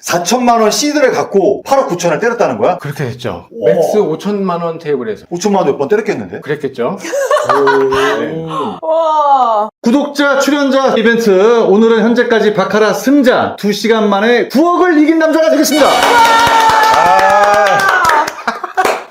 4천만 원 시드를 갖고 8억 9천을 때렸다는 거야? 그렇게 됐죠. 오. 맥스 5천만 원 테이블에서. 5천만 원 몇 번 때렸겠는데? 그랬겠죠. 네. 와. 구독자 출연자 이벤트, 오늘은 현재까지 바카라 승자 2시간 만에 9억을 이긴 남자가 되겠습니다.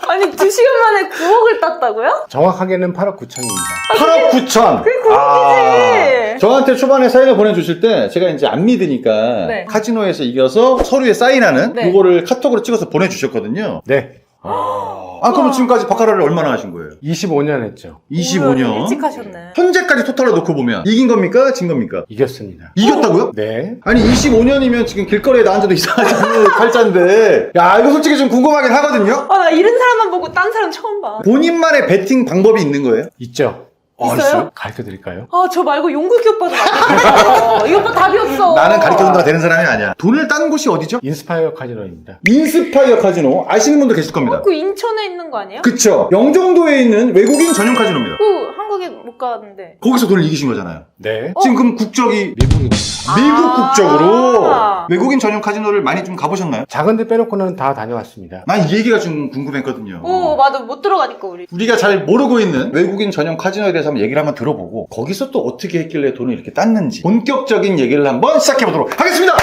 아니 2시간 만에 9억을 땄다고요? 정확하게는 8억 9천입니다. 8억 9천. 그게 9억이지. 저한테 초반에 사인을 보내주실 때 제가 이제 안 믿으니까 네. 카지노에서 이겨서 서류에 사인하는 네. 그거를 카톡으로 찍어서 보내주셨거든요. 네. 그럼 지금까지 바카라를 얼마나 하신 거예요? 25년 했죠. 25년. 일찍 하셨네. 현재까지 토탈로 놓고 보면 이긴 겁니까? 진 겁니까? 이겼습니다. 이겼다고요? 네. 아니 25년이면 지금 길거리에 나앉아도 이상하지 않은 팔자인데, 야 이거 솔직히 좀 궁금하긴 하거든요. 나 이런 사람만 보고 딴 사람 처음 봐. 본인만의 베팅 방법이 있는 거예요? 있죠. 있어요? 가르쳐 드릴까요? 저 말고 용국이 오빠도 말고. 이 오빠 답이 없어. 나는 가르쳐준다가 되는 사람이 아니야. 돈을 딴 곳이 어디죠? 인스파이어 카지노입니다. 인스파이어 카지노 아시는 분도 계실 겁니다. 그 인천에 있는 거 아니에요? 그쵸. 영종도에 있는 외국인 전용 카지노입니다. 한국에 못 가는데. 거기서 돈을 이기신 거잖아요. 네. 지금 그럼 국적이 미국입니다. 미국 국적으로 아. 외국인 전용 카지노를 많이 좀 가보셨나요? 작은 데 빼놓고는 다 다녀왔습니다. 난 이 얘기가 좀 궁금했거든요. 맞아. 못 들어가니까 우리. 우리가 잘 모르고 있는 외국인 전용 카지노에 대해서 한번 얘기를 한번 들어보고, 거기서 또 어떻게 했길래 돈을 이렇게 땄는지 본격적인 얘기를 한번 시작해보도록 하겠습니다.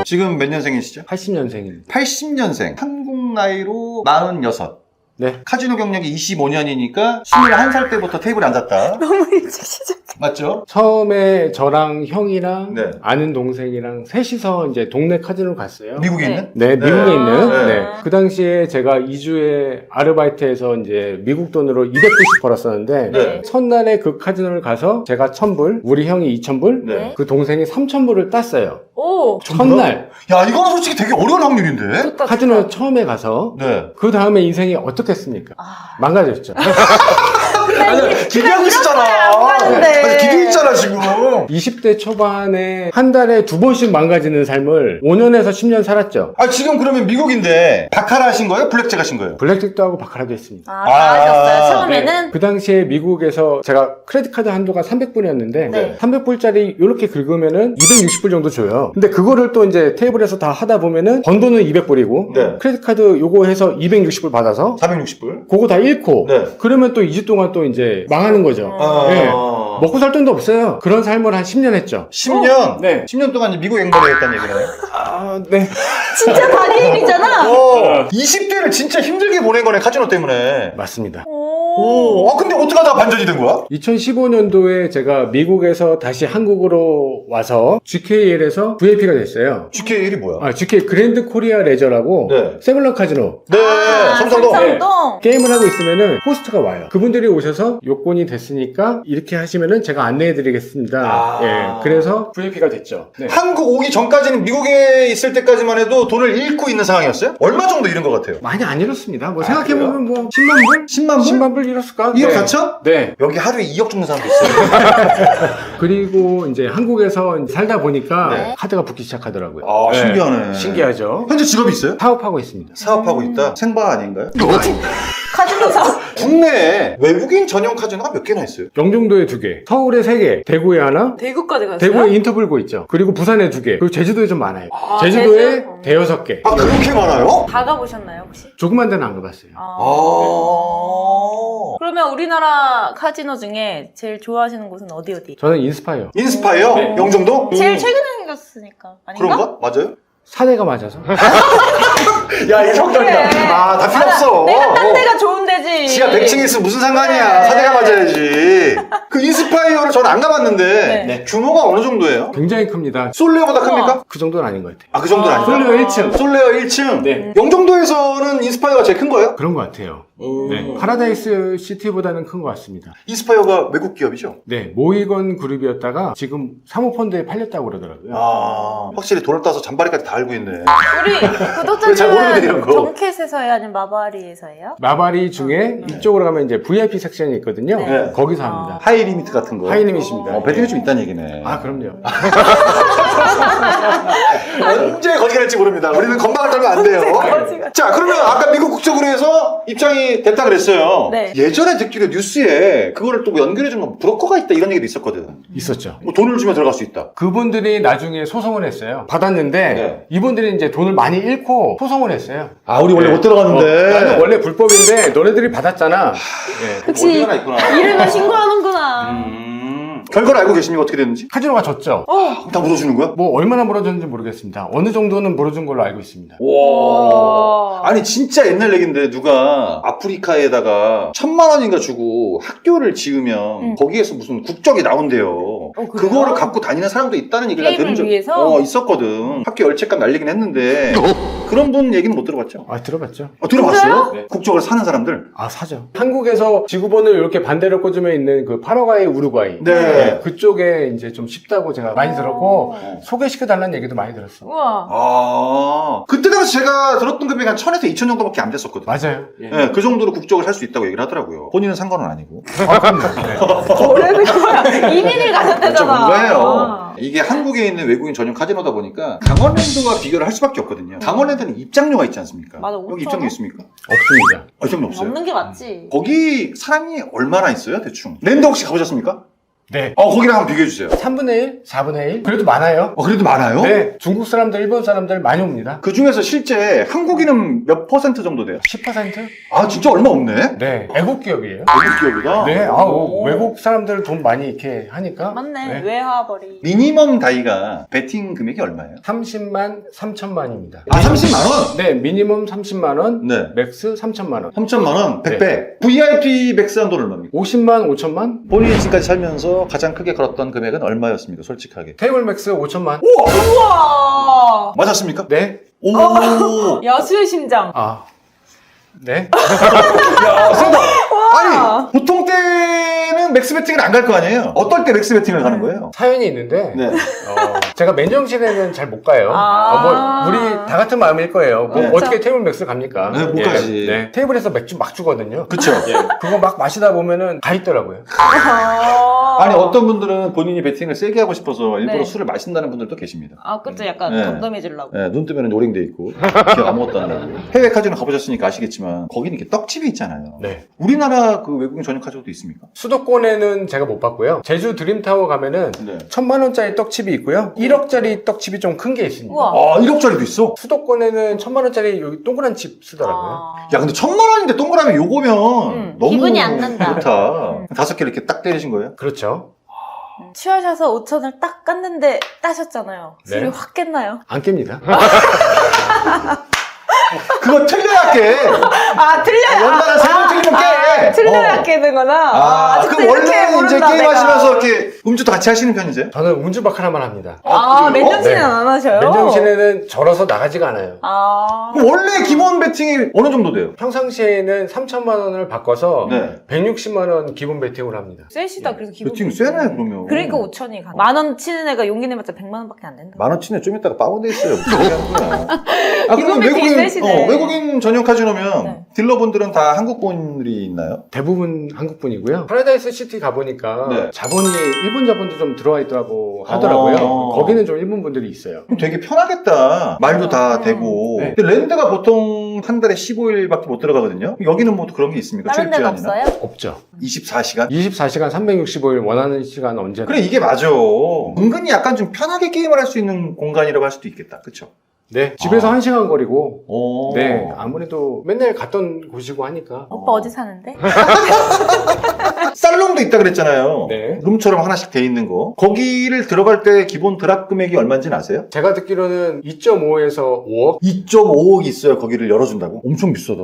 지금 몇 년생이시죠? 80년생입니다. 80년생. 한국 나이로 46. 네. 카지노 경력이 25년이니까 21살 때부터 테이블에 앉았다. 너무 일찍 시작. 맞죠? 처음에 저랑 형이랑 네. 아는 동생이랑 셋이서 이제 동네 카지노를 갔어요. 미국에 네. 있는? 네, 네. 미국에 있는. 네. 네. 그 당시에 제가 2주에 아르바이트해서 이제 미국 돈으로 200불씩 벌었었는데, 네. 첫날에 그 카지노를 가서 제가 1000불, 우리 형이 2000불, 네. 그 동생이 3000불을 땄어요. 오. 첫날. 야, 이거는 솔직히 되게 어려운 확률인데? 좋다. 카지노 좋다. 처음에 가서, 네. 그 다음에 인생이 어떻겠습니까? 망가졌죠. 아니, 기대하고 있었잖아. 안 가는데. 아니, 기대했잖아, 지금. 20대 초반에 한 달에 2번씩 망가지는 삶을 5년에서 10년 살았죠. 지금 그러면 미국인데, 바카라 하신 거예요? 블랙잭 하신 거예요? 블랙잭도 하고 바카라도 했습니다. 다 하셨어요. 처음에는. 그 당시에 미국에서 제가 크레딧 카드 한도가 300불이었는데 네. 300불짜리 이렇게 긁으면은 260불 정도 줘요. 근데 그거를 또 이제 테이블에서 다 하다 보면은 번 돈은 200불이고 네. 크레딧 카드 요거 해서 260불 받아서 460불? 그거 다 잃고 네. 그러면 또 2주 동안 또 이제 망하는 거죠. 네. 먹고 살 돈도 없어요. 그런 삶을 한 10년 했죠. 10년? 네. 10년 동안 이제 미국 앵벌에 했다는 얘기네요. 네. 진짜 달인이잖아. 20대를 진짜 힘들게 보낸 거네, 카지노 때문에. 맞습니다. 근데 어떻게 하다가 반전이 된 거야? 2015년도에 제가 미국에서 다시 한국으로 와서 GKL에서 VIP가 됐어요. GKL이 뭐야? GK 그랜드 코리아 레저라고 네. 세블랑 카지노 네, 삼성동. 삼성동. 게임을 하고 있으면은 호스트가 와요. 그분들이 오셔서 요건이 됐으니까 이렇게 하시면은 제가 안내해드리겠습니다. 예, 그래서 VIP가 됐죠. 네. 한국 오기 전까지는 미국에 있을 때까지만 해도 돈을 잃고 있는 상황이었어요? 얼마 정도 잃은 것 같아요? 많이 안 잃었습니다. 뭐 생각해보면 뭐 10만 불? 10만 불? 10만 불 잃었을까? 2억 네. 4천? 네. 여기 하루에 2억 주는 사람도 있어요. 그리고 이제 한국에서 살다 보니까 네. 카드가 붙기 시작하더라고요. 아, 신기하네. 신기하죠. 현재 직업이 있어요? 사업하고 있습니다. 사업하고 있다? 생바 아닌가요? 카지노사. 국내에 외국인 전용 카지노가 몇 개나 있어요? 영종도에 2개, 서울에 3개, 대구에 하나, 대구까지 갔어요? 대구에 인터불고 있죠. 그리고 부산에 2개, 그리고 제주도에 좀 많아요. 제주도에 제주? 대여섯 개. 그렇게 많아요? 다 가보셨나요 혹시? 조그만 데는 안 가봤어요. 그러면 우리나라 카지노 중에 제일 좋아하시는 곳은 어디? 저는 인스파이어. 인스파이어? 네. 영종도? 제일 최근에 생겼으니까. 아닌가? 그런가? 맞아요? 사대가 맞아서. 야, 이게 성적이다. 그래. 다 필요 없어. 내가 딴 데가 좋은 데지. 지하 100층에 있으면 무슨 상관이야. 그래. 사대가 맞아야지. 그 인스파이어를 저는 안 가봤는데, 네. 규모가 어느 정도예요? 굉장히 큽니다. 솔레어보다 큽니까? 그 정도는 아닌 것 같아요. 그 정도는 아니죠? 솔레어 1층. 솔레어 1층? 네. 영종도에서는 인스파이어가 제일 큰 거예요? 그런 것 같아요. 네. 파라다이스 시티보다는 큰 것 같습니다. 인스파이어가 외국 기업이죠? 네. 모이건 그룹이었다가 지금 사모펀드에 팔렸다고 그러더라고요. 확실히 돈을 따서 잔바리까지 다 알고 있네. 우리 구독자 잘 모르거든요, 이런 거. 정켓에서 해요? 아니면 마바리에서 해요? 마바리 중에 이쪽으로 가면 이제 VIP 섹션이 있거든요. 네. 거기서 합니다. 하이 리미트 같은 거. 하이 리밋입니다. 배팅이 좀 있다는 얘기네. 아, 그럼요. 언제 거지 갈지 모릅니다. 우리는 건방을 떨면 안 돼요. 자, 그러면 아까 미국 국적으로 해서 입장이 됐다 그랬어요. 네. 예전에 듣기로 뉴스에 그거를 또 연결해주는 브로커가 있다 이런 얘기도 있었거든. 있었죠. 뭐 돈을 주면 들어갈 수 있다. 그분들이 나중에 소송을 했어요. 받았는데 네. 이분들이 이제 돈을 많이 잃고 소송을 했어요. 아, 우리 원래 못 들어갔는데. 나는 원래 불법인데 너네들이 받았잖아. 예. 역시 어디가 나 있구나. 이름을 신고하는구나. 결과를 알고 계십니까? 어떻게 됐는지? 카지노가 졌죠. 다 물어주는 거야? 뭐 얼마나 물어줬는지 모르겠습니다. 어느 정도는 물어준 걸로 알고 있습니다. 와. 아니 진짜 옛날 얘긴데 누가 아프리카에다가 1,000만 원인가 주고 학교를 지으면 거기에서 무슨 국적이 나온대요. 그래요? 그거를 갖고 다니는 사람도 있다는 얘기를 나 게임을 들은 적 위해서? 있었거든. 학교 열채값 날리긴 했는데 그런 분 얘기는 못 들어봤죠? 아, 들어봤죠. 들어봤어요? 네. 국적을 사는 사람들? 아, 사죠. 한국에서 지구본을 이렇게 반대로 꽂으면 있는 그 파라과이, 우루과이. 네. 그쪽에 이제 좀 쉽다고 제가 많이 들었고, 소개시켜달라는 얘기도 많이 들었어. 우와. 아, 그때 당시 제가 들었던 금액이 한 1,000에서 2,000 정도밖에 안 됐었거든. 맞아요. 네, 그 정도로 국적을 살 수 있다고 얘기를 하더라고요. 본인은 산 건 아니고. 아, 그럼요. 네. 뭐라는 거야? 이민을 좀 가셨대잖아. 뭔가예요. 이게 한국에 있는 외국인 전용 카지노다 보니까 강원랜드와 비교를 할 수밖에 없거든요. 강원랜드는 입장료가 있지 않습니까? 맞아, 여기 5,000원? 입장료 있습니까? 없습니다. 입장료 없어요. 없는 게 맞지. 거기 사람이 얼마나 있어요, 대충? 랜드 혹시 가보셨습니까? 네. 거기랑 한번 비교해주세요. 3분의 1? 4분의 1? 그래도 많아요. 그래도 많아요? 네. 중국 사람들, 일본 사람들 많이 옵니다. 그 중에서 실제 한국인은 몇 퍼센트 정도 돼요? 10%? 아, 진짜 얼마 없네? 네. 외국 기업이에요. 외국 기업이다? 네. 외국 사람들 돈 많이 이렇게 하니까. 맞네. 네. 외화벌이. 미니멈 다이가 베팅 금액이 얼마예요? 30만 3천만입니다. 아, 30만원? 네. 미니멈 30만원, 네. 맥스 3천만원. 3천만원? 네. 100배. VIP 맥스한 돈 얼마입니까? 50만 5천만? 본인이 지금까지 살면서 가장 크게 걸었던 금액은 얼마였습니까? 솔직하게. 테이블 맥스 5천만? 우와. 맞았습니까? 네. 오! 야수의 심장. 아. 네. 야, 세다! 아니, 보통 때는 맥스 베팅을 안 갈 거 아니에요? 어떨 때 맥스 베팅을 가는 거예요? 사연이 있는데, 네. 제가 맨정신에는 잘 못 가요. 아. 뭐, 우리 다 같은 마음일 거예요. 뭐 네. 어떻게 테이블 맥스 갑니까? 네, 못 가지. 네. 테이블에서 맥주 막 주거든요. 그쵸? 그거 막 마시다 보면은 가 있더라고요. 아니, 어떤 분들은 본인이 베팅을 세게 하고 싶어서 일부러 네. 술을 마신다는 분들도 계십니다. 아, 그쵸. 약간 네. 덤덤해지려고. 네, 눈 뜨면 오링돼 있고, 기억 아무것도 안 나고. 해외 카지노 가보셨으니까 아시겠지만, 거기는 이렇게 떡집이 있잖아요. 네. 우리나라 그 외국인 전용 카지노도 있습니까? 수도권에는 제가 못 봤고요. 제주 드림타워 가면은 네. 1,000만 원짜리 떡집이 있고요. 1억짜리 떡집이 좀 큰 게 있습니다. 우와. 아, 1억짜리도 있어? 수도권에는 1,000만 원짜리 여기 동그란 집 쓰더라고요. 아. 야, 근데 1,000만 원인데 동그라미 요거면 너무 기분이 안 난다. 좋다. 5개 이렇게 딱 때리신 거예요? 그렇죠. 취하셔서 5천을 딱 깠는데 따셨잖아요. 네. 술이 확 깼나요? 안 깹니다. 그거 틀려야 깨! 아, 틀려요. 원단은 세번 틀리면 깨! 틀려야 깨는구나. 그럼 원래는 이제 게임하시면서 이렇게 음주도 같이 하시는 편이세요? 저는 운주박 하나만 합니다. 아, 그래요? 맨정신은 네. 안 하셔요? 맨정신에는 절어서 나가지가 않아요. 아. 그럼 원래 기본 베팅이 어느 정도 돼요? 평상시에는 3천만 원을 바꿔서 네. 160만 원 기본 베팅을 합니다. 쎄시다. 그래서 기분. 베팅 세네, 그러면. 그러니까 5천이 가. 만원 치는 애가 용기 내봤자 100만 원밖에 안 된다. 10,000원 치네, 좀 이따가 빠운데 있어요. 무슨 소리 하는 거야. 아, 기본 그럼 베팅이 세시네. 외국인 전용 카지노면 네. 딜러분들은 다 한국 분들이 있나요? 대부분 한국분이고요. 파라다이스 시티 가보니까 네. 자본이 일본 자본도 좀 들어와 있더라고 하더라고요. 아. 거기는 좀 일본 분들이 있어요. 그럼 되게 편하겠다. 말도 다 되고. 네. 근데 랜드가 보통 한 달에 15일밖에 못 들어가거든요. 여기는 뭐 그런 게 있습니까? 다른 데는 출입제한이나? 없어요? 없죠. 24시간? 24시간 365일 원하는 시간 언제나. 그래, 이게 맞아. 은근히 약간 좀 편하게 게임을 할 수 있는 공간이라고 할 수도 있겠다. 그쵸? 네. 집에서 아. 1시간 거리고. 오. 네. 아무래도 맨날 갔던 곳이고 하니까. 오빠 어디 사는데? 살롱도 있다 그랬잖아요. 네. 룸처럼 하나씩 돼 있는 거. 거기를 들어갈 때 기본 드랍 금액이 얼마인지는 아세요? 제가 듣기로는 2.5에서 5억? 2.5억 있어야 거기를 열어준다고? 엄청 비싸다.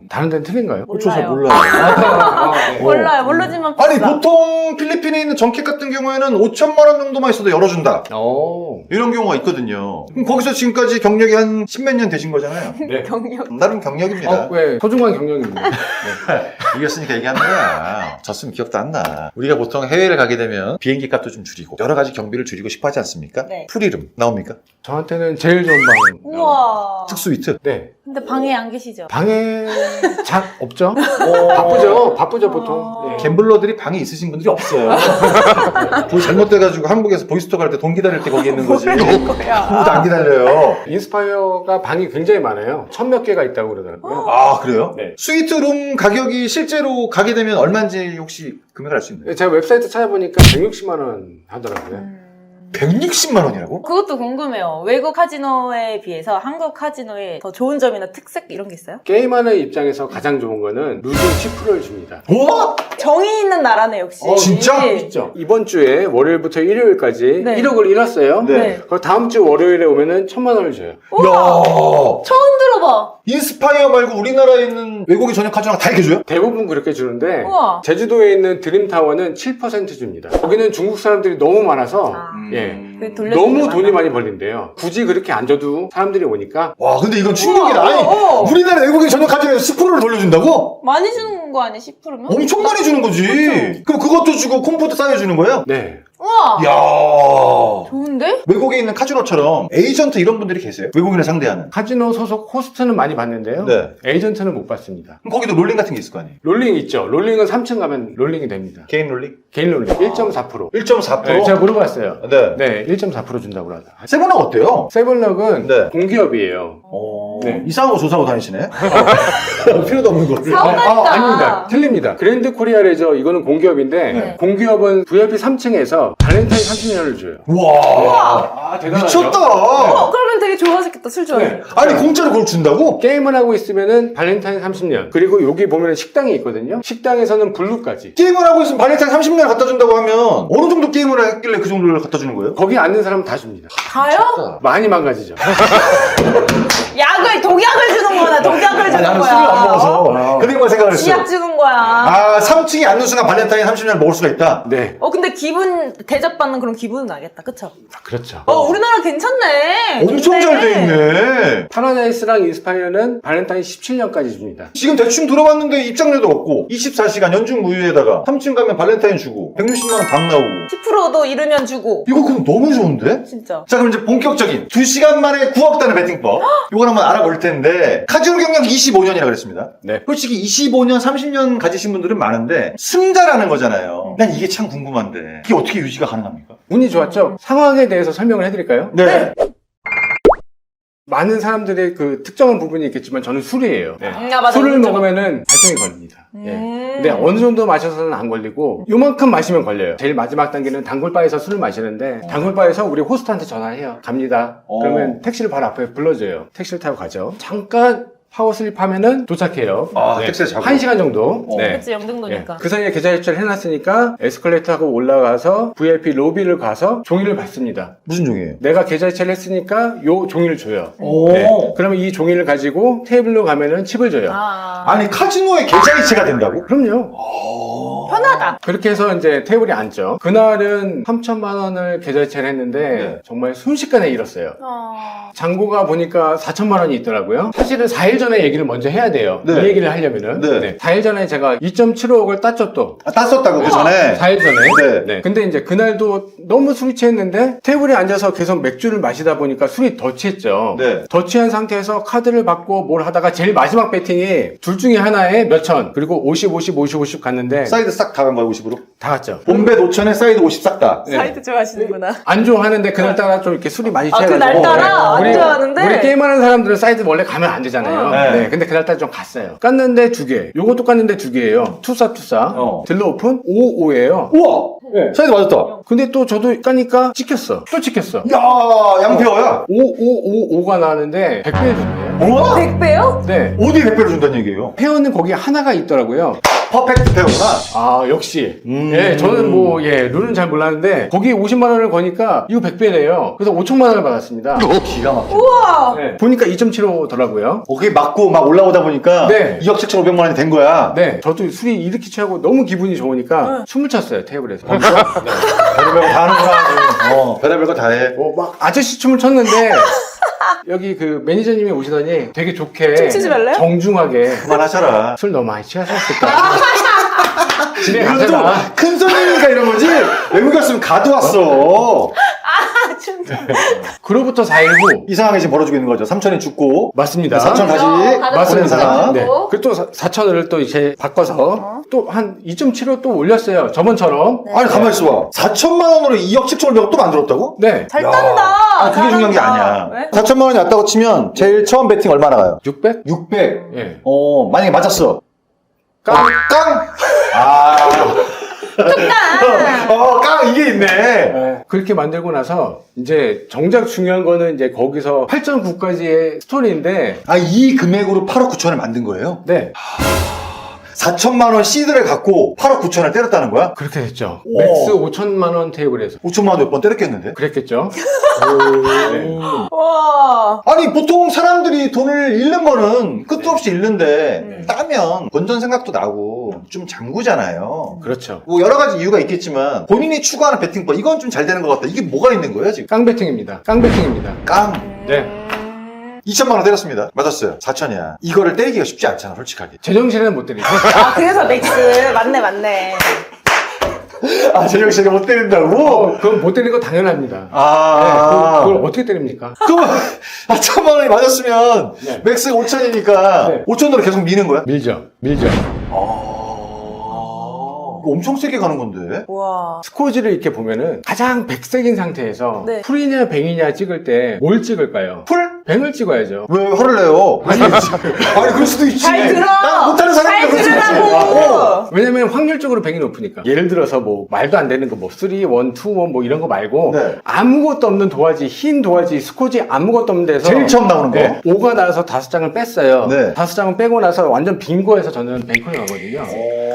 다른 데는 틀린가요? 저 잘 몰라요. 몰라요. 네. 몰라요. 모르지만 아니 비싸. 보통 필리핀에 있는 정켓 같은 경우에는 5천만 원 정도만 있어도 열어준다. 오. 이런 경우가 있거든요. 그럼 거기서 지금까지 경력이 한 10몇 년 되신 거잖아요. 네. 경력. 나름 경력입니다. 왜? 소중한 경력입니다. 네. 이겼으니까 얘기하는 거야. 졌으면 기억도 안 나. 우리가 보통 해외를 가게 되면 비행기 값도 좀 줄이고 여러 가지 경비를 줄이고 싶어 하지 않습니까? 네. 풀이름 나옵니까? 저한테는 제일 좋은 방은 우와. 특수이트. 네. 근데 방에 안 계시죠? 방에 잘 없죠? 바쁘죠 보통. 네. 갬블러들이 방에 있으신 분들이 없어요. 그거 잘못돼가지고 한국에서 보이스터 갈 때 돈 기다릴 때 거기 있는 거지. 아무도 안 기다려요. 인스파이어가 방이 굉장히 많아요. 1000몇 개가 있다고 그러더라고요. 아 그래요? 네. 스위트룸 가격이 실제로 가게 되면 얼마인지 혹시 금액을 알 수 있나요? 제가 웹사이트 찾아보니까 160만 원 하더라고요. 160만 원이라고? 그것도 궁금해요. 외국 카지노에 비해서 한국 카지노에 더 좋은 점이나 특색 이런 게 있어요? 게임하는 입장에서 가장 좋은 거는 루징 10%를 줍니다. 와? 정이 있는 나라네 역시. 진짜? 있죠. 이번 주에 월요일부터 일요일까지 네. 1억을 잃었어요. 네. 그럼 다음 주 월요일에 오면은 1000만 원을 줘요. 우와. 야. 처음 들어봐. 인스파이어 말고 우리나라에 있는 외국인 전용 카지노가 다 이렇게 줘요? 대부분 그렇게 주는데 우와. 제주도에 있는 드림타워는 7% 줍니다. 거기는 중국 사람들이 너무 많아서 아. 예. 그 돌려주는 너무 게 돈이 많아. 많이 벌린대요. 굳이 그렇게 안 줘도 사람들이 오니까 와 근데 이건 충격이다. 우와, 아니 우와. 우리나라 외국인 전용 카지노에서 10%를 돌려준다고? 많이 주는 거 아니야 10%면? 엄청 많이 주는 거지. 그쵸. 그럼 그것도 주고 콤포트 쌓여주는 거예요? 네. 우와. 이야. 좋은데? 외국에 있는 카지노처럼 에이전트 이런 분들이 계세요? 외국인을 상대하는. 카지노 소속 호스트는 많이 봤는데요. 네. 에이전트는 못 봤습니다. 그럼 거기도 롤링 같은 게 있을 거 아니에요? 롤링 있죠. 롤링은 3층 가면 롤링이 됩니다. 개인 롤링? 개인 롤링 1.4%. 1.4%? 네, 제가 물어봤어요. 네. 네, 1.4% 준다고 하더라고요. 세븐은 어때요? 세븐럭은 네. 공기업이에요. 네. 이상한 거 조사하고 다니시네? 필요도 없는 거를. 사업가니까. 아닙니다. 틀립니다. 그랜드 코리아 레저 이거는 공기업인데 네. 공기업은 VIP 3층에서 발렌타인 30년을 줘요. 와. 아, 대단하죠? 미쳤다. 그러면 되게 좋아하셨겠다 술 좋아해. 네. 아니 공짜로 그걸 준다고? 게임을 하고 있으면은 발렌타인 30년. 그리고 여기 보면은 식당이 있거든요. 식당에서는 블루까지. 게임을 하고 있으면 발렌타인 30년 갖다 준다고 하면 어느 정도 게임을 했길래 그 정도를 갖다 주는 거예요? 거기 앉는 사람 다 줍니다. 다요? 많이 망가지죠. 약을 독약을 주는 거야. 독약을 주는 나는 거야. 술을 안 먹어서 어? 그런 생각을 했어요. 지약 주는 거야. 아 3층에 앉는 순간 발렌타인 30년을 먹을 수가 있다? 네. 근데 기분 대접받는 그런 기분은 나겠다. 그쵸? 그렇죠. 우리나라 괜찮네. 엄청 잘 돼 있네. 파라다이스랑 인스파이어는 발렌타인 17년까지 줍니다. 지금 대충 들어봤는데 입장료도 없고 24시간 연중 무휴에다가 3층 가면 발렌타인 주고 160만 원 방 나오고 10%도 잃으면 주고. 이거 그럼 너무 좋은데? 진짜. 자 그럼 이제 본격적인 2시간 만에 9억 단의 베팅법 이걸 한번 알아볼 텐데 카지노 경력 25년이라고 그랬습니다. 네. 솔직히 25년 30년 가지신 분들은 많은데 승자라는 거잖아요. 난 이게 참 궁금한데 이게 어떻게 유지가 가능합니까? 운이 좋았죠? 상황에 대해서 설명을 해드릴까요? 네. 많은 사람들의 그 특정한 부분이 있겠지만 저는 술이에요. 네. 아, 맞아. 술을 그렇죠. 먹으면은 발정이 걸립니다. 예. 근데 음. 어느 정도 마셔서는 안 걸리고 요만큼 마시면 걸려요. 제일 마지막 단계는 단골바에서 술을 마시는데 단골바에서 우리 호스트한테 전화해요. 갑니다. 그러면 택시를 바로 앞에 불러줘요. 택시를 타고 가죠. 잠깐 파워슬립 하면은 도착해요. 아, 택시에 자고. 1시간 정도. 네. 그치, 영등도니까. 그 사이에 계좌 이체를 해놨으니까 에스컬레이터 타고 올라가서 VIP 로비를 가서 종이를 받습니다. 무슨 종이에요? 내가 계좌 이체를 했으니까 요 종이를 줘요. 오. 네. 그러면 이 종이를 가지고 테이블로 가면은 칩을 줘요. 아니 카지노에 계좌 이체가 된다고? 그럼요. 편하다. 그렇게 해서 이제 테이블에 앉죠. 그날은 3천만 원을 계좌 이체를 했는데 네. 정말 순식간에 잃었어요. 잔고가 보니까 4천만 원이 있더라고요. 사실은 4일 전에 얘기를 먼저 해야 돼요. 네. 이 얘기를 하려면은. 네. 4일 전에 제가 2.75억을 땄죠 또. 아, 땄었다고 그 전에? 4일 전에. 네. 근데 이제 그날도 너무 술이 취했는데 테이블에 앉아서 계속 맥주를 마시다 보니까 술이 더 취했죠. 네. 더 취한 상태에서 카드를 받고 뭘 하다가 제일 마지막 배팅이 둘 중에 하나에 몇천 그리고 50, 50, 50, 50 갔는데 사이드 싹 다 간 거야 50으로? 다 갔죠. 본벳 5천에 사이드 50 싹 다. 네. 사이드 좋아하시는구나. 안 좋아하는데 그날따라 좀 이렇게 술이 많이 취해가지고 그날따라 안 우리- 좋아하는데? 우리 게임하는 사람들은 사이드 원래 가면 안 되잖아요. 네. 네. 근데 그날따라 좀 갔어요. 깠는데 2개. 요것도 깠는데 2개예요. 투사. 들러 오픈 55예요. 우와! 네. 사이드 맞았다. 근데 또 저도 까니까 찍혔어. 또 찍혔어. 야 양페어야? 5555가 나왔는데 100배 줬네요. 우와! 100배요? 네. 어디 100배를 준다는 얘기예요? 페어는 거기 하나가 있더라고요. 퍼펙트 페어구나. 아, 역시. 예, 저는 뭐, 예, 룰은 잘 몰랐는데, 거기 50만 원을 거니까, 이거 100배네요. 그래서 5천만 원을 받았습니다. 기가 막혀. 우와! 네, 보니까 2.75더라고요. 거기 맞고 막 올라오다 보니까 네. 2억 7,500만 원이 된 거야. 네, 저도 술이 이렇게 취하고 너무 기분이 좋으니까 숨을 찼어요, 테이블에서. 별의별 거 다 하는구나. 별의별 거 다 해. 막 아저씨 춤을 췄는데, 여기 그 매니저님이 오시더니 되게 좋게. 춤추지 말래요? 정중하게. 그만하셔라. 술 너무 많이 취하셨을까? 집에 이것도 가셔라. 큰 손이니까 이런 거지. 외국 갔으면 가져왔어. 아, 춤춰. 그로부터 4일 후. 이 상황이 지금 벌어지고 있는 거죠. 3천이 죽고 맞습니다. 4천 다시 보낸 사람. 네. 그리고 또 4천을 또 이제 바꿔서 또 한 2.75 또 올렸어요. 저번처럼. 네. 아니 가만히 있어봐. 4천만 원으로 2억 7천을 또 만들었다고? 네. 잘 야. 딴다. 아, 그게 중요한 게 아니야. 왜? 4천만 원이 왔다고 치면 제일 처음 배팅 얼마 나가요? 600? 600. 예. 만약에 맞았어. 깡. 깡! 아. 깡! 깡 이게 있네. 네. 그렇게 만들고 나서 이제 정작 중요한 거는 이제 거기서 8.9까지의 스토리인데 아, 이 금액으로 8억 9천을 만든 거예요? 네. 4천만 원 시드를 갖고 8억 9천을 때렸다는 거야? 그렇게 됐죠. 오. 맥스 5천만 원 테이블에서 5천만 원 몇 번 때렸겠는데? 그랬겠죠. 네. 와. 아니 보통 사람들이 돈을 잃는 거는 끝도 없이 잃는데 따면 본전 생각도 나고 좀 장구잖아요. 그렇죠. 뭐 여러 가지 이유가 있겠지만 본인이 추구하는 배팅법 이건 좀 잘 되는 것 같다. 이게 뭐가 있는 거예요 지금? 깡배팅입니다. 깡배팅입니다. 깡 네. 2천만 원 때렸습니다. 맞았어요. 4천이야. 이거를 때리기가 쉽지 않잖아 솔직하게. 제정신에는 못 때리죠. 아, 그래서 맥스. 맞네. 아 재영 씨가 못 때린다고? 그건 못 때리는 거 당연합니다. 네, 아 그걸 어떻게 때립니까? 그러면 4천만 원이 맞았으면 네. 맥스 5천이니까 네. 5천으로 계속 미는 거야? 밀죠. 엄청 세게 가는 건데. 와. 스코어지를 이렇게 보면은 가장 백색인 상태에서 네. 풀이냐 뱅이냐 찍을 때 뭘 찍을까요? 풀? 뱅을 찍어야죠. 왜 화를 내요? 아니 그럴 수도 있지. 잘 들어! 난 못하는 사람이니까 그럴 수도 있지. 들으라고! 왜냐면 확률적으로 뱅이 높으니까. 예를 들어서 뭐 말도 안 되는 거 뭐 3, 1, 2, 1 뭐 이런 거 말고 네. 아무것도 없는 도화지, 흰 도화지, 스코지 아무것도 없는 데서 제일 처음 나오는 거. 네, 5가 나와서 5장을 뺐어요. 네. 5장을 빼고 나서 완전 빈 거에서 저는 뱅커를 가거든요.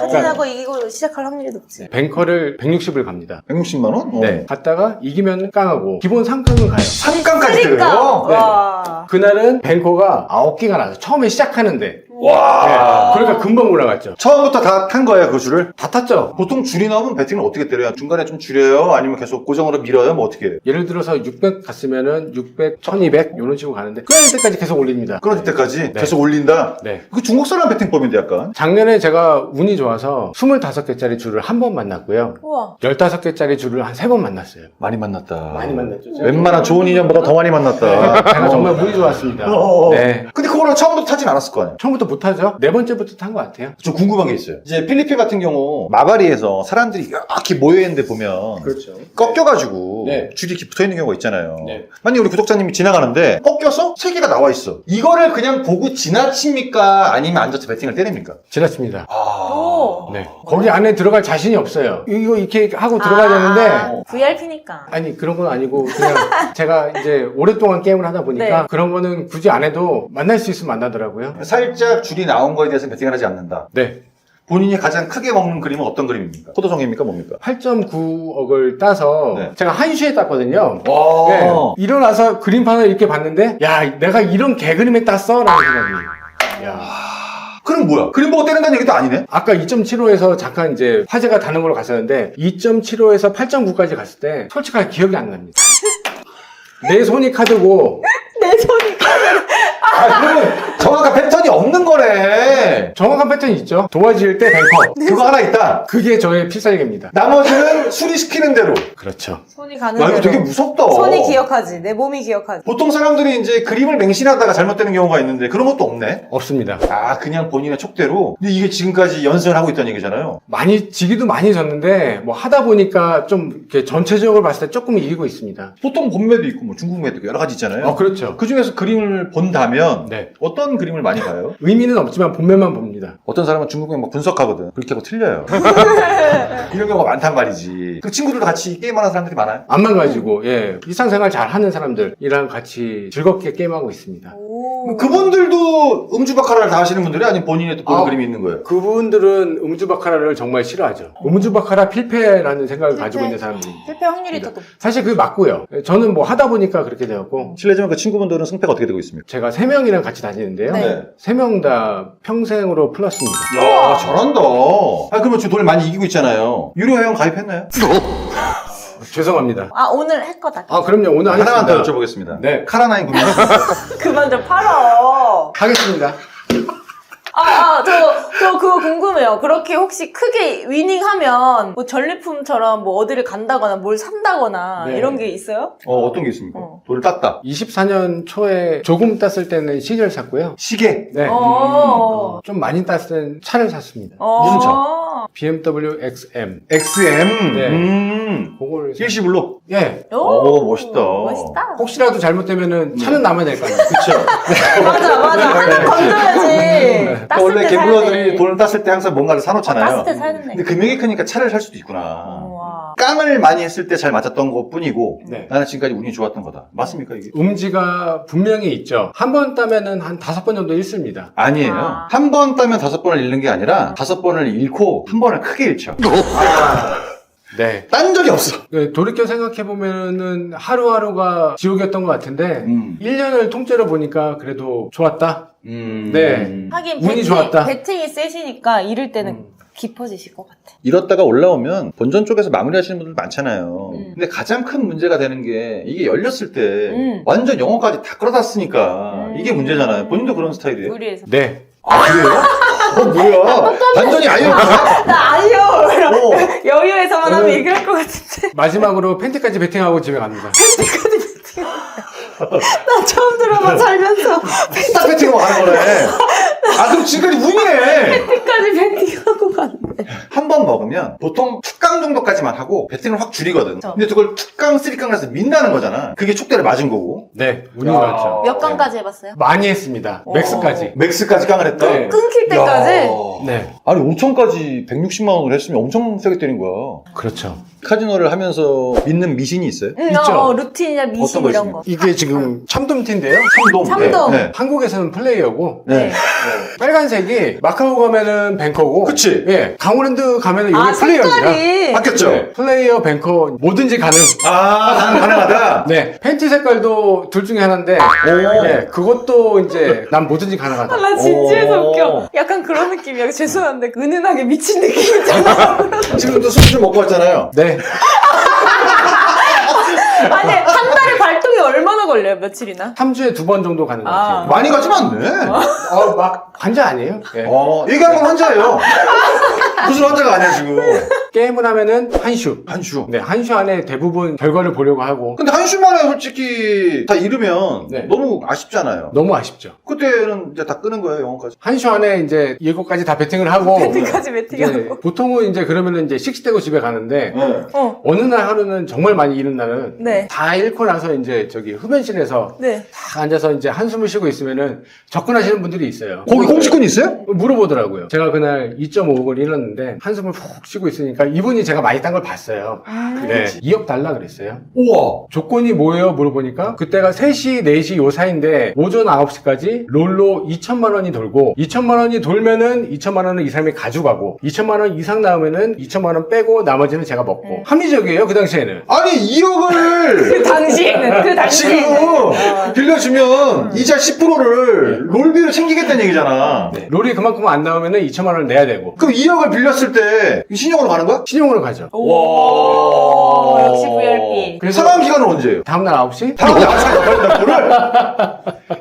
카지노하고 이기고 시작할 확률이 높지. 뱅커를 160을 갑니다. 160만 원? 네. 갔다가 이기면 깡하고 기본 3깡은 가요. 3강까지 그러니까. 들어요? 와. 그날은 뱅커가 9개가 나서 처음에 시작하는데 와. 네. 그러니까 금방 올라갔죠. 처음부터 다 탄 거예요, 그 줄을? 다 탔죠. 보통 줄이 나오면 배팅을 어떻게 때려요? 중간에 좀 줄여요? 아니면 계속 고정으로 밀어요? 뭐 어떻게 해요? 예를 들어서 600 갔으면은 600, 1200 이런 식으로 가는데 끊을 때까지 계속 올립니다. 끊어질 때까지 네. 계속 올린다? 네. 그 중국 사람 배팅법인데 약간. 작년에 제가 운이 좋아서 25개짜리 줄을 한 번 만났고요. 우와. 15개짜리 줄을 한 3번 만났어요. 많이 만났다. 많이 만났죠. 웬만한 좋은 인연보다 더 많이 만났다. 제가 정말 운이 좋았습니다. 네. 근데 그거는 처음부터 타진 않았을 거 아니에요? 처음부터 못하죠? 네 번째부터 탄 것 같아요. 좀 궁금한 게 있어요. 이제 필리핀 같은 경우 마바리에서 사람들이 이렇게 모여있는데 보면 그렇죠. 꺾여가지고 네. 줄이 이렇게 붙어있는 경우가 있잖아요. 네. 만약에 우리 구독자님이 지나가는데 꺾여서 3개가 나와 있어. 이거를 그냥 보고 지나칩니까? 아니면 앉아서 배팅을 때립니까? 지났습니다. 오. 네. 거기 안에 들어갈 자신이 없어요. 이거 이렇게 하고 들어가야 되는데 VIP니까. 아니 그런 건 아니고 그냥 제가 이제 오랫동안 게임을 하다 보니까 네. 그런 거는 굳이 안 해도 만날 수 있으면 만나더라고요. 살짝 줄이 나온 거에 대해서 배팅을 하지 않는다. 네. 본인이 가장 크게 먹는 그림은 어떤 그림입니까? 포도송입니까? 뭡니까? 8.9억을 따서 네. 제가 1시에 땄거든요. 와. 네. 일어나서 그림판을 이렇게 봤는데 야 내가 이런 개그림에 땄어? 라는 생각이. 야. 그럼 뭐야? 그림 보고 때린다는 얘기도 아니네? 아까 2.75에서 잠깐 이제 화제가 다는 걸로 갔었는데 2.75에서 8.9까지 갔을 때 솔직하게 기억이 안 납니다. 내 손이 카드고 내 손이 아, 그러면 정확한 패턴이 없는 거네. 정확한 패턴이 있죠. 도와질 때 뱅커. 그거 하나 있다. 그게 저의 필살기입니다. 나머지는 수리시키는 대로. 그렇죠. 손이 가는 야, 이거 대로. 되게 무섭다. 손이 기억하지. 내 몸이 기억하지. 보통 사람들이 이제 그림을 맹신하다가 잘못되는 경우가 있는데 그런 것도 없네. 없습니다. 아, 그냥 본인의 촉대로. 근데 이게 지금까지 연습을 하고 있다는 얘기잖아요. 많이 지기도 많이 졌는데 뭐 하다 보니까 좀 이렇게 전체적으로 봤을 때 조금 이기고 있습니다. 보통 본매도 있고 뭐 중국 매도 있고 여러 가지 있잖아요. 그렇죠. 그 중에서 그림을 본다면 네. 어떤 그림을 많이 봐요? 보고요. 의미는 없지만 본면만 봅니다. 어떤 사람은 중국에 막 분석하거든. 그렇게 하고 틀려요. 이런 경우가 많단 말이지. 그 친구들도 같이 게임하는 사람들이 많아요? 안 망가지고 예 일상생활 잘 하는 사람들이랑 같이 즐겁게 게임하고 있습니다. 오. 그분들도 음주바카라를 다 하시는 분들이 아니면 본인의 또 보는 그림이 있는 거예요? 그분들은 음주바카라를 정말 싫어하죠. 음주바카라 필패라는 생각을 가지고 있는 사람들입니다. 실패 확률이 더 높. 사실 그게 맞고요. 저는 뭐 하다 보니까 그렇게 되었고 실례지만 그 친구분들은 승패가 어떻게 되고 있습니까? 제가 3명이랑 같이 다니는데요. 네. 3명 다 평생으로 플러스입니다. 야, 잘한다. 아, 그러면 지금 돈을 많이 이기고 있잖아요. 유료 회원 가입했나요? 죄송합니다. 아 오늘 할 거다. 아 그럼요. 오늘 하나만 하겠습니다. 더 여쭤보겠습니다. 네. 카라나인 구매. 그만 좀 팔어. 하겠습니다. 저 그거 궁금해요. 그렇게 혹시 크게 위닝하면 뭐 전리품처럼 뭐 어디를 간다거나 뭘 산다거나 네. 이런 게 있어요? 어떤 게 있습니까? 어. 돈을 땄다. 24년 초에 조금 땄을 때는 시계를 샀고요. 시계. 네. 어. 좀 많이 땄을 때는 차를 샀습니다. 무슨 차? BMW XM. XM. 네. 그걸 일시불로. 예. 오, 멋있다. 멋있다. 혹시라도 잘못되면은 차는 남아야 될 거 아니에요. 그쵸. 맞아. 하나 건져야지. 땄을 원래 때 개블러들이 사야 돼. 돈을 땄을 때 항상 뭔가를 사놓잖아요. 땄을 때 사야 된다. 근데 금액이 크니까 차를 살 수도 있구나. 와. 깡을 많이 했을 때 잘 맞았던 것 뿐이고 네. 나는 지금까지 운이 좋았던 거다. 맞습니까 이게? 음지가 분명히 있죠. 한 번 따면은 한 5번 정도 잃습니다. 아니에요. 아. 한 번 따면 5번을 잃는 게 아니라 5번을 잃고 한 번을 크게 잃죠. 네. 딴 적이 없어. 돌이켜 생각해보면은 하루하루가 지옥이었던 것 같은데, 1년을 통째로 보니까 그래도 좋았다? 네. 하긴 운이 좋았다. 배팅이 세시니까 잃을 때는 깊어지실 것 같아. 이렇다가 올라오면 본전 쪽에서 마무리하시는 분들 많잖아요. 근데 가장 큰 문제가 되는 게 이게 열렸을 때 완전 영어까지 다 끌어다 쓰니까 이게 문제잖아요. 본인도 그런 스타일이에요? 무리해서. 네. 아, 그래요? 뭐야? 완전히 아예 나 아니요. 어. 여유에서만 하면 저는- 얘기할 것 같은데. 마지막으로 팬티까지 베팅하고 집에 갑니다. 나 처음 들어봐 살면서 딱 배팅하고 가는 거네. 아, 그럼 지금까지 운이네. 끝까지 배팅하고 갔네. 한 번 먹으면 보통 투깡 정도까지만 하고 배팅을 확 줄이거든. 그쵸. 근데 그걸 투깡, 쓰리깡을 해서 민다는 거잖아. 그게 촉대를 맞은 거고. 네. 운이 야. 좋았죠. 몇 강까지 해봤어요? 많이 했습니다. 맥스까지. 맥스까지 깡을 했다? 네. 끊길 때까지? 야. 네. 아니 5천까지 160만 원을 했으면 엄청 세게 때린 거야. 그렇죠. 카지노를 하면서 믿는 미신이 있어요? 있죠. 루틴이나 어떤 미신 거 이런 있습니까? 거. 이게 지금 참돔티인데요. 참돔. 참돔. 네. 한국에서는 플레이어고, 네. 네. 빨간색이 마카오 가면은 뱅커고, 그치? 예. 강원랜드 가면은 이게 아, 플레이어입니다. 색깔이. 바뀌었죠? 네. 플레이어, 뱅커, 뭐든지 가능. 아, 가능하다? 네. 팬티 색깔도 둘 중에 하나인데, 오. 네. 그것도 이제 난 뭐든지 가능하다. 나 진지해서 오. 웃겨. 약간 그런 느낌이야. 죄송한데 은은하게 미친 느낌이잖아. 지금도 술 좀 먹고 왔잖아요. 네. 아니 한 달에 발동이 얼마나 걸려요? 며칠이나? 3주에 2번 정도 가는 것 아. 같아요. 많이 가지면 안 돼. 막 환자 아니에요? 예. 얘기하는 건 환자예요. 무슨 환자가 아니야, 지금. 게임을 하면은 한슈. 한슈. 네, 한슈 안에 대부분 결과를 보려고 하고 근데 한슈만에 솔직히 다 잃으면 네. 너무 아쉽잖아요. 너무 아쉽죠. 그때는 이제 다 끄는 거예요, 영어까지. 한슈 안에 이제 이거까지 다 베팅을 하고 배팅까지 이제 배팅하고. 보통은 이제 그러면은 이제 식시되고 집에 가는데 어느 날 하루는 정말 많이 잃은 날은 네. 다 잃고 나서 이제 저기 흡연실에서 네. 다 앉아서 이제 한숨을 쉬고 있으면은 접근하시는 분들이 있어요. 거기 공식권 있어요? 물어보더라고요. 제가 그날 2.5억을 잃었는데 한숨을 푹 쉬고 있으니까 이분이 제가 많이 딴 걸 봤어요. 네, 2억 달라 그랬어요. 우와. 조건이 뭐예요? 물어보니까 그때가 3시, 4시 요 사이인데 오전 9시까지 롤로 2천만 원이 돌고 2천만 원이 돌면은 2천만 원은 이 사람이 가져가고 2천만 원 이상 나오면은 2천만 원 빼고 나머지는 제가 먹고 합리적이에요 그 당시에는. 아니, 2억을 그 당시에는 지금 빌려주면 이자 10%를 롤비로 챙기겠다는 얘기잖아. 네, 롤이 그만큼 안 나오면은 2천만 원을 내야 되고 그럼 2억을 빌렸을 때 신용으로 가는 거야? 신용으로 가죠. 오, 역시 VRP. 그래서 상환 기간은 언제예요? 다음날 9시? 다음 날 9시간 걸린다, 그걸?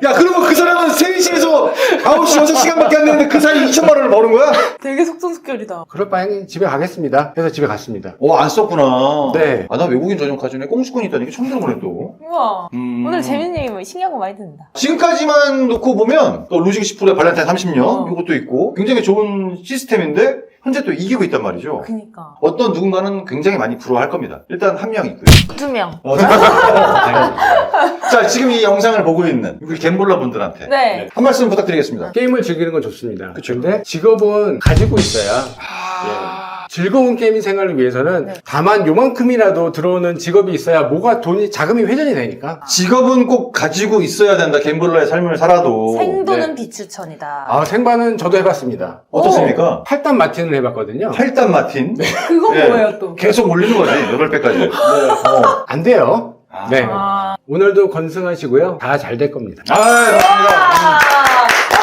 야, 그러면 그 사람은 3시에서 9시 6시간밖에 안 되는데 그 사이 2천만 원을 버는 거야? 되게 속전속결이다. 그럴 바엔 집에 가겠습니다. 그래서 집에 갔습니다. 안 썼구나. 네. 아, 나 외국인 전용 카지노에 꽁수권이 있다는 게 처음 들어보네, 또. 우와. 오늘 재밌는 얘기 뭐 신기한 거 많이 듣는다. 지금까지만 놓고 보면 또 루징 10%에 발렌타인 30년 이것도 있고 굉장히 좋은 시스템인데 현재 또 이기고 있단 말이죠. 그니까. 어떤 누군가는 굉장히 많이 부러워할 겁니다. 일단 한 명 있고요. 2명. 자, 지금 이 영상을 보고 있는 우리 갬블러 분들한테 네. 한 말씀 부탁드리겠습니다. 게임을 즐기는 건 좋습니다. 그쵸. 근데 직업은 가지고 있어야 즐거운 게임 생활을 위해서는 네. 다만 요만큼이라도 들어오는 직업이 있어야 뭐가 자금이 회전이 되니까. 직업은 꼭 가지고 있어야 된다. 갬블러의 삶을 살아도. 생도는 네. 비추천이다. 아, 생반은 저도 해봤습니다. 어떻습니까? 8단 마틴을 해봤거든요. 팔단 마틴. 그건 예. 뭐예요 또? 계속 올리는 거지. 8배까지. 안 돼요. 아. 네. 아. 오늘도 건승하시고요. 다 잘 될 겁니다. 아, 맞습니다.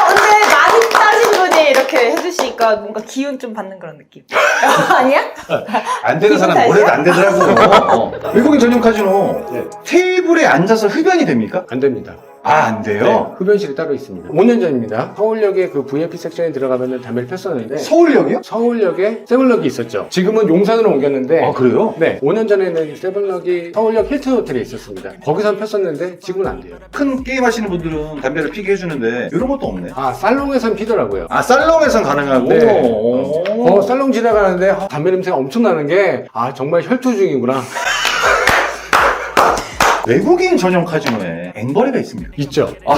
근데 많이 따신 분이 이렇게 해주시니까 뭔가 기운 좀 받는 그런 느낌. 아니야? 안 되는 사람 기분 뭐래도 안 되더라고. 외국인 전용 카지노. 네. 테이블에 앉아서 흡연이 됩니까? 안 됩니다. 아, 안 돼요? 네, 흡연실이 따로 있습니다. 5년 전입니다. 서울역에 그 VIP 섹션에 들어가면 담배를 폈었는데 서울역이요? 서울역에 세븐럭이 있었죠. 지금은 용산으로 옮겼는데 아, 그래요? 네, 5년 전에는 세븐럭이 서울역 힐튼 호텔에 있었습니다. 거기서 폈었는데 지금은 안 돼요. 큰 게임 하시는 분들은 담배를 피게 해주는데 이런 것도 없네. 아, 살롱에선 피더라고요. 아, 살롱에선 가능하고? 네. 오. 살롱 지나가는데 담배 냄새가 엄청 나는 게 정말 혈투 중이구나. 외국인 전용 카지노에 앵벌이가 있습니까? 있죠. 오!